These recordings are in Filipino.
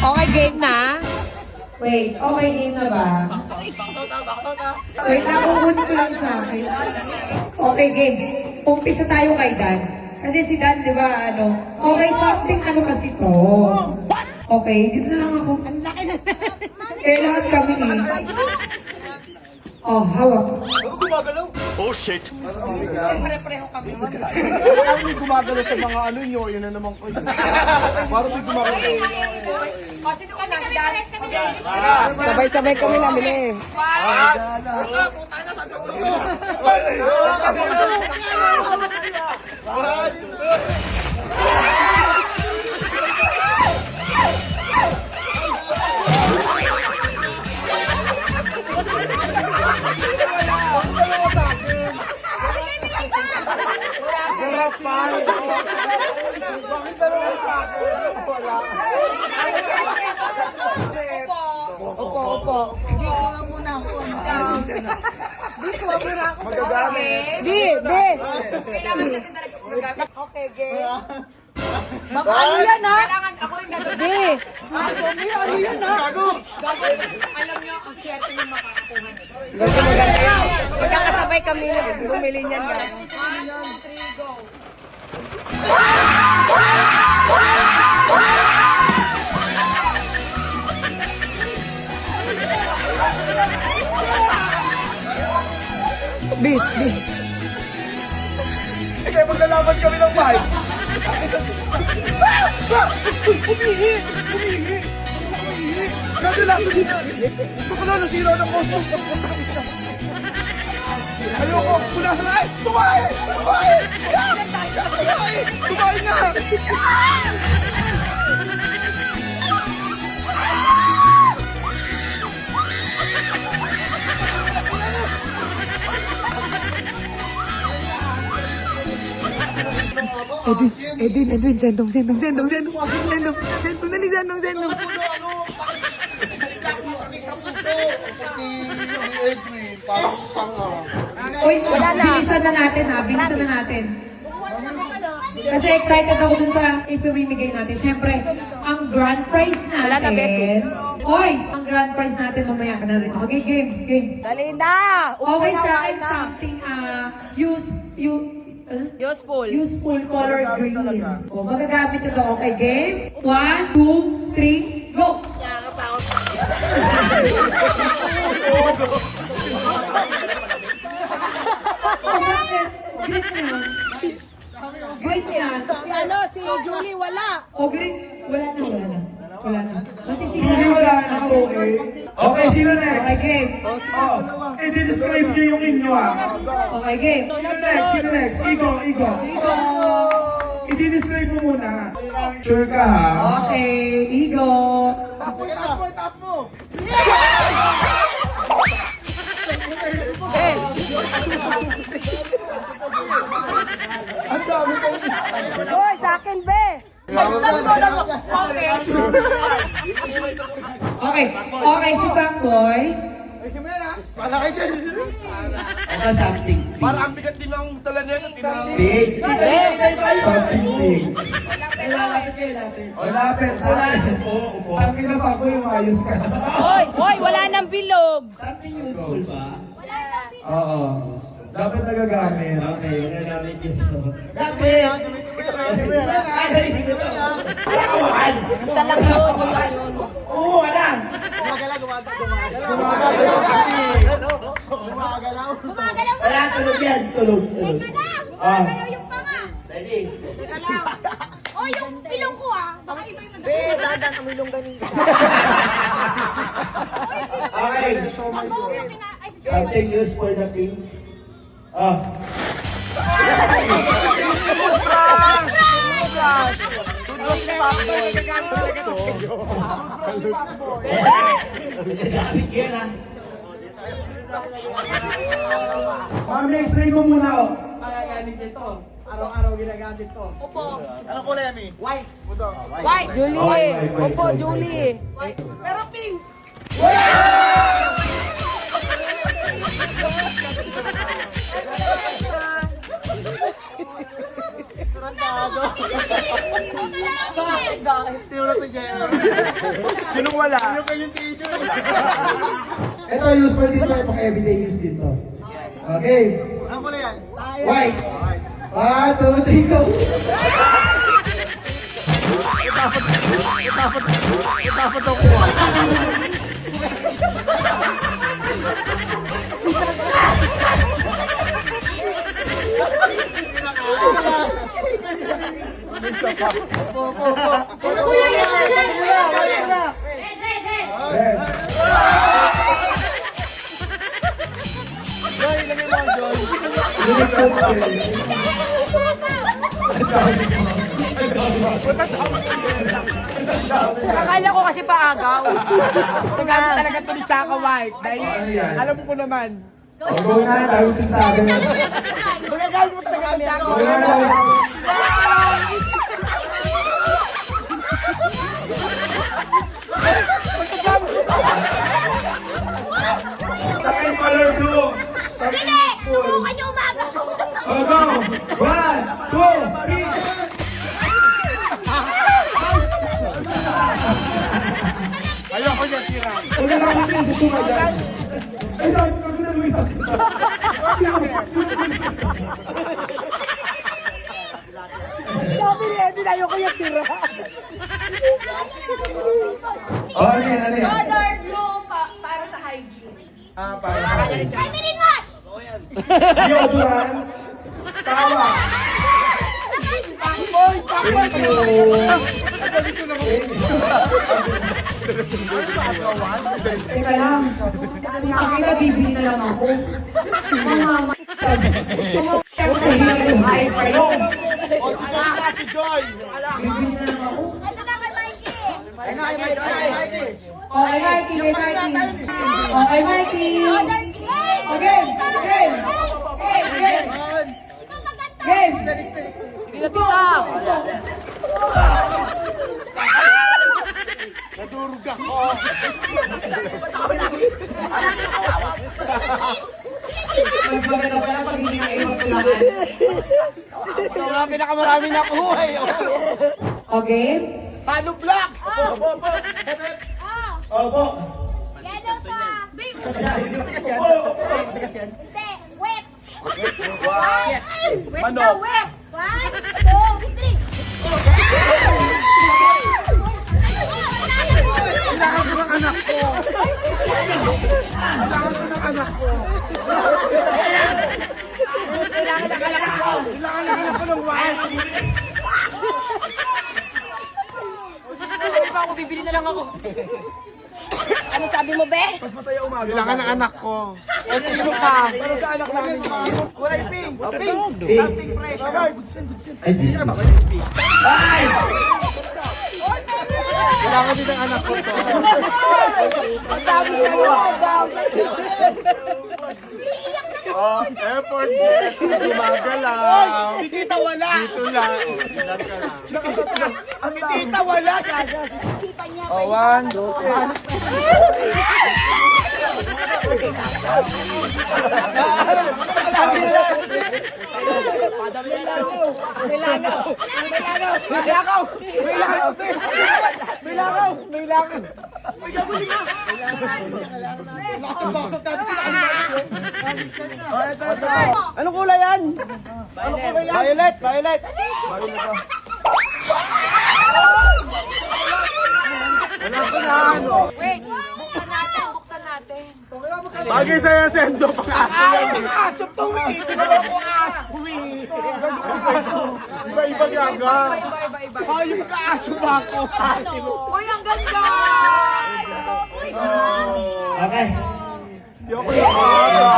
Okay, game na? Wait, okay game na ba? Wait, nakukunin ko lang sa akin. Okay, game. Umpisa tayo kay Dan. Kasi si Dan, di ba, ano? Okay, something ano kasi to. Okay, dito na lang ako. Ang laki na. Eh, lahat kami eh. Oh, hawak. Gumagalaw. Oh shit! Pare-pareho kami. Parang may gumagalaw sa mga ano nyo, yun na naman ko. Parang may gumagalaw. O, sino ka na? Si Dan? Okay. Sabay-sabay kami namin eh. Opo. Di. Kailangan kasi talaga magagamit. Okay, game. Ano yan ha? Kailangan ako rin gagawin. Di. Ano yan ha? Gago! Alam nyo, ang swerte nyo makakakuha. Gusto maganda yan. Magkakasabay kami na bumili niyan. 1, 2, 3, go. Di. Sige, maglalaban kami ng fight. Umihi! Grabe lang! Gusto ko na nasira ng costume. Ayoko! Punasan na! Tumae! Tumae na! Edwin, sendong. Edwin, parang tanga. Uy, bilisan na natin. Kasi excited ako dun sa ipamimigay natin. Siyempre, ang grand prize natin. Wala na, Bessie. Oy, ang grand prize natin mamaya ka na rin. Okay, game. Dali na. Okay sa akin, something, useful color green. O, magagamit ito. Okay, game. 1, 2, 3, go! Oh, bakit? Green yan. Si Julie wala. O, green. Wala na. Kasi si Hindi wala na, okay. Okay, sino next? Okay, game. I-describe niyo yung inyo Okay, game. Sino next? Igo. I-describe mo muna. Sure ka ha? Okay, Igo. Tap mo! Ang dami ko! Hoy, sa akin be. Okay, si Backboy. Ay, si Mera! Malaki dyan! Something. Parang ang bigat din ang dala niya. Big. Something big. Lapit. O, lapit. Upo. Ang kinapa ko yung ayos ka. Hoy, wala nang bilog. Something useful ba? Oo. Dapat nagagamit. Okay, magagamit yun. Lapit! Isa lang yun. Oo, wala. Gumagalaw kasi! Gumagalaw! Wala, tulog yan. Tulog. Ah. Yung panga. Ready? Oh, yung ilong ko ah. Baka iba yung Be, dadan ang ilong ganito. Okay. Mag-go yung ay, Something useful na pink. Ah. Gamit yan ah. Mami, explain mo muna oh. Araw-araw ginagamit to. Opo. Ano kulay, Ami? White. Puto. White. Julie. White. Opo, Julie. Pero pink. Bakit? Bakit? Tira to Jenny. Sinong wala? Ito, useful din to. Pang everyday use din to. Okay. Ano ko na yan? White. 1, 2, 3, go. Dapat ako kuha. Red. Joy, ilagay mo ang Joy. Akala ko kasi paagaw. Nagamit talaga ito ni Chaka White. Dahil, Ano yan? alam mo naman. O, go na. Tayo sa akin. Magagamit mo talaga ni Chaka Go na. White. Second color blue. Hindi! Subukan niyo umaga. O, go. 1, 2, 3. Ayoko niya sira. Huwag na lang natin sa sumagal. Ay, dahil ko na Luis. Sabi ni Eddie, ayoko yung sira. O, ano yan, ano yan? Color blue para sa hygiene. Ah, para. 5 minutes watch! Deodorant. Tawa. Thank you. Teka lang. Nakita, bibili na lang ako. Mga buhay pa yun. O, si Chaka, si Joy. Bibili na lang ako. Ito na kay Mikey! Okay, Mikey, kay Mikey. Okay, Mikey. Again, again. Again, again. Game. Nadurog ako. Mas maganda pala pag hindi na iwan ko lahat. Ito nga pinakamarami na kuha eh. Okay? Paano black? Opo. Yellow to ah! Big! Matigas yan. Hindi! Wet! Wet Ano? na wet! 1, 2, 3! Kailangan ko ng anak ko. Kailangan ko ng anak ko. Kailangan ng anak ko. Kailangan ng anak ko ng white. Hindi pa ako, bibili na lang ako. Ano sabi mo, be? Mas masaya umaga. Kailangan ng anak ko. O sino ka? Para sa anak namin. Kulay pink. Pink. Something fresh. Ay, di. Kailangan din ng anak ko to. Ang dami ko. Oh, effort. Gumagalaw. Si Tita wala. Dito lang. Diyan ka lang. Si Tita wala. O, 1, 2, 3. May lakaw. Basag-basag natin sila. Anong kulay yan? Violet. Violet. Wala ko na ano. Wait, buksan natin, buksan natin. Bagay sa'yo, Sendo. Pang-aso yan. Pang-aso to, eh. Tingnan mo aso, eh. Iba-iba gaga. Iba. Yung kaaso ba ako? Uy, ang ganda! Okay. Di ako yung gaga.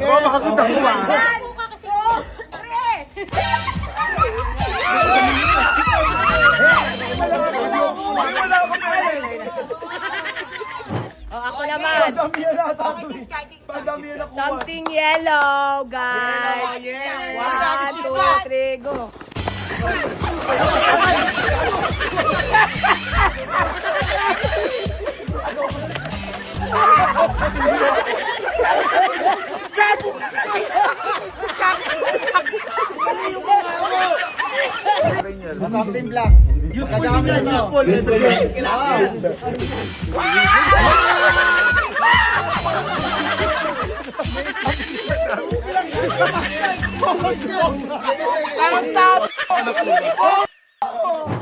Baka makakita ko ba? Buka kasi! Oh, ako naman. Madami yan ata. This guy. Madami yan ako. Something yellow, guys. Yeah. 1, 2, 3, go. Captain Black. Useful din yan, useful.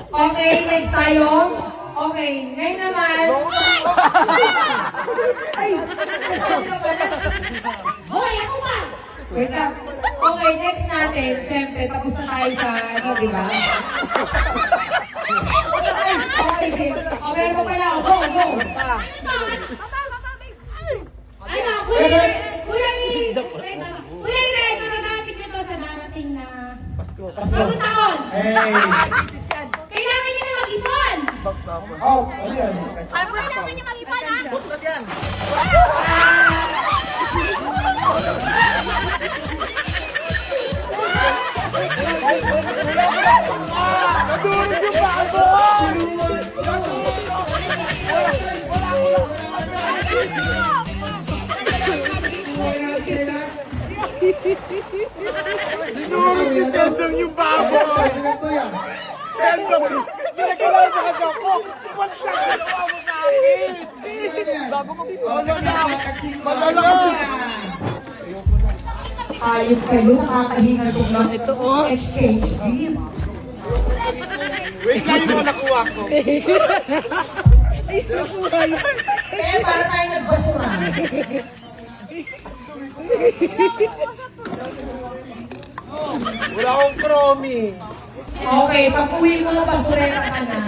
Okay, next tayo. Okay, ngayon naman. Ay! Hoy, ako ba? Wait lang. Okay, next natin. Siyempre, tapos na tayo sa ano, di ba? Okay, sige. O, meron pa pala. Go, go. Ano, Kuya Ray, magagamit nyo to sa darating na bagong taon. Hey! Kailangan nyo na mag-ipon. Oh, ano yan? Kailangan nyo mag-ipon, ha? Sendong yung baboy! Sendong! Ginagalaw sa kagako! Ba't siya ginawa mo sa akin? Madala! Ayos kayo, nakakahingal ko lang ito. Exchange gift. Wait lang yung nakuha ko. Eh, para tayo nagbasura. Wala akong promi. Okay, pag uwi mo, basurera ka na.